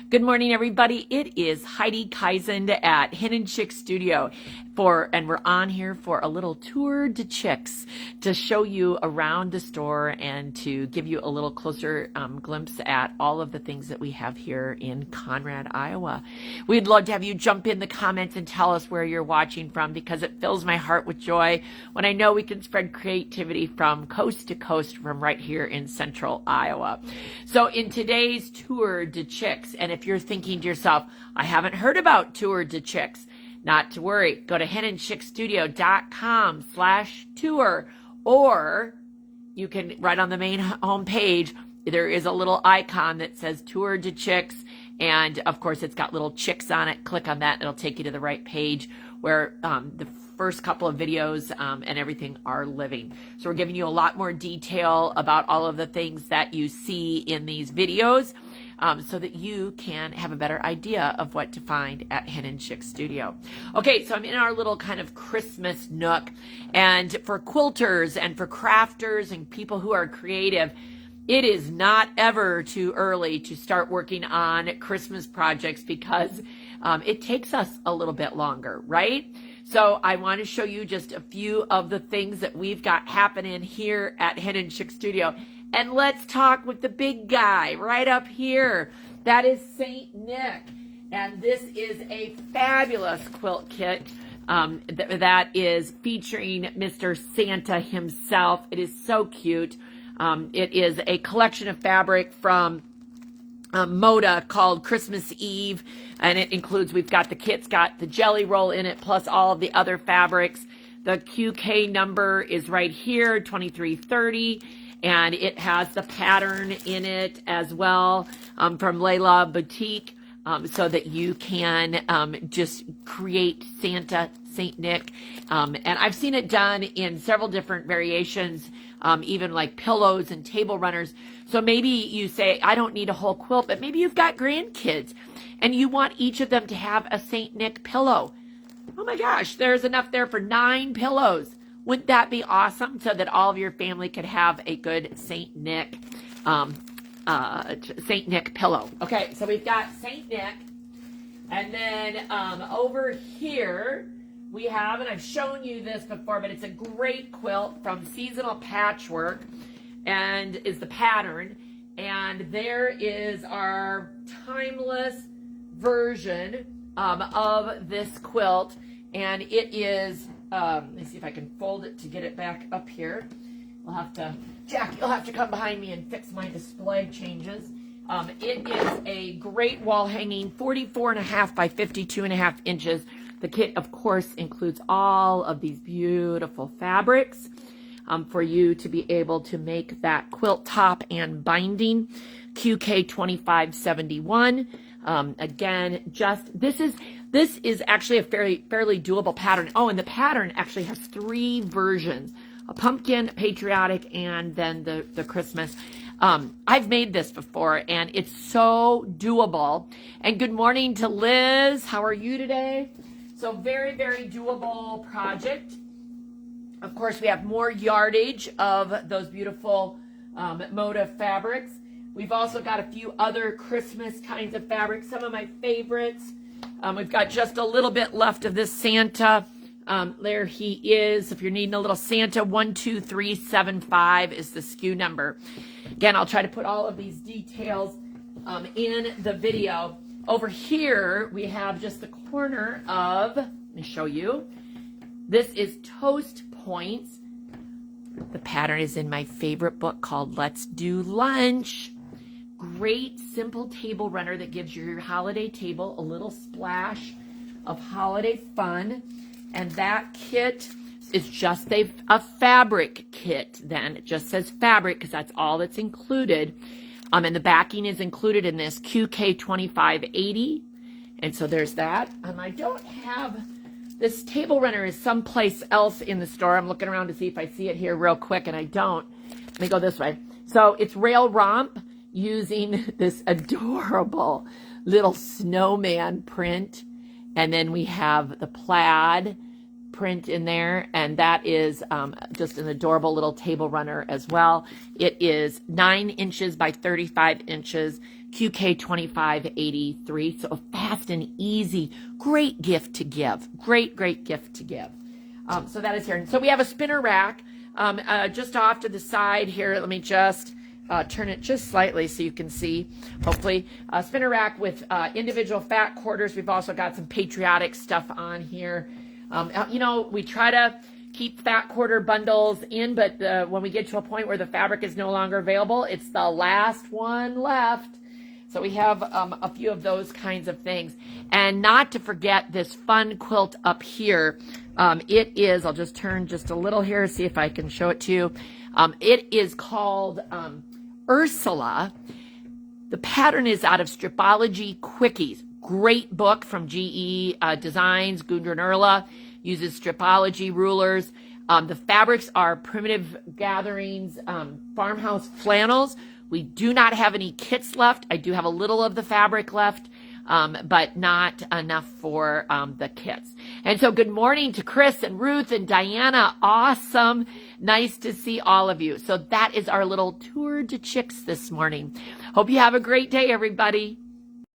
Good morning, everybody. It is Heidi Kaisen at Hen Chicks Studio and we're on here for a little tour de chicks to show you around the store and to give you a little closer glimpse at all of the things that we have here in Conrad, Iowa. We'd love to have you jump in the comments and tell us where you're watching from, because it fills my heart with joy when I know we can spread creativity from coast to coast from right here in central Iowa. So in today's tour de chicks, and if you're thinking to yourself, I haven't heard about tour de chicks, not to worry. Go to henandchicksstudio.com/tour, or you can, right on the main home page, there is a little icon that says Tour de Chicks, and of course it's got little chicks on it. Click on that, it'll take you to the right page where the first couple of videos and everything are living. So we're giving you a lot more detail about all of the things that you see in these videos, so that you can have a better idea of what to find at Hen Chicks Studio. Okay, so I'm in our little kind of Christmas nook, and for quilters and for crafters and people who are creative, it is not ever too early to start working on Christmas projects, because it takes us a little bit longer, right? So I want to show you just a few of the things that we've got happening here at Hen Chicks Studio. And let's talk with the big guy right up here. That is Saint Nick. And this is a fabulous quilt kit that is featuring Mr. Santa himself. It is so cute. It is a collection of fabric from Moda called Christmas Eve. And it includes, we've got the kit's got the jelly roll in it, plus all of the other fabrics. The QK number is right here, 2330. And it has the pattern in it as well from Layla Boutique, so that you can just create Santa, Saint Nick. And I've seen it done in several different variations, even like pillows and table runners. So maybe you say, I don't need a whole quilt, but maybe you've got grandkids and you want each of them to have a Saint Nick pillow. Oh my gosh, there's enough there for 9 pillows. Wouldn't that be awesome, so that all of your family could have a good Saint Nick pillow? Okay, so we've got Saint Nick, and then over here we have, and I've shown you this before, but it's a great quilt from Seasonal Patchwork, and is the pattern, and there is our timeless version of this quilt, and it is. Let me see if I can fold it to get it back up here. We'll have to, Jack, you'll have to come behind me and fix my display changes. It is a great wall hanging, 44.5 by 52.5 inches. The kit, of course, includes all of these beautiful fabrics for you to be able to make that quilt top and binding. QK 2571. Again, this is actually a fairly doable pattern. Oh, and the pattern actually has 3 versions: a pumpkin, patriotic, and then the Christmas. I've made this before, and it's so doable. And good morning to Liz. How are you today? So very, very doable project. Of course, we have more yardage of those beautiful Moda fabrics. We've also got a few other Christmas kinds of fabrics, some of my favorites. We've got just a little bit left of this Santa. There he is. If you're needing a little Santa, 12375 is the SKU number. Again, I'll try to put all of these details in the video. Over here, we have just the corner of, let me show you. This is Toast Points. The pattern is in my favorite book called Let's Do Lunch. Great simple table runner that gives your holiday table a little splash of holiday fun. And that kit is just a fabric kit then. It just says fabric because that's all that's included. And the backing is included in this QK 2580. And so there's that. I don't have, this table runner is someplace else in the store. I'm looking around to see if I see it here real quick, and I don't. Let me go this way. So it's Rail Romp, using this adorable little snowman print. And then we have the plaid print in there, and that is just an adorable little table runner as well. It is 9 inches by 35 inches, QK 2583. So fast and easy. Great gift to give. Great gift to give. So that is here. So we have a spinner rack just off to the side here. Let me just turn it just slightly so you can see, hopefully. Spinner rack with individual fat quarters. We've also got some patriotic stuff on here. You know, we try to keep fat quarter bundles in, but when we get to a point where the fabric is no longer available, it's the last one left. So we have a few of those kinds of things. And not to forget this fun quilt up here. It is, I'll just turn just a little here, see if I can show it to you. It is called Ursula. The pattern is out of Stripology Quickies. Great book from GE Designs. Gudrun Erla uses Stripology rulers. The fabrics are primitive gatherings, farmhouse flannels. We do not have any kits left. I do have a little of the fabric left, but not enough for the kits. And so good morning to Chris and Ruth and Diana. Awesome. Nice to see all of you. So that is our little tour to Chicks this morning. Hope you have a great day, everybody.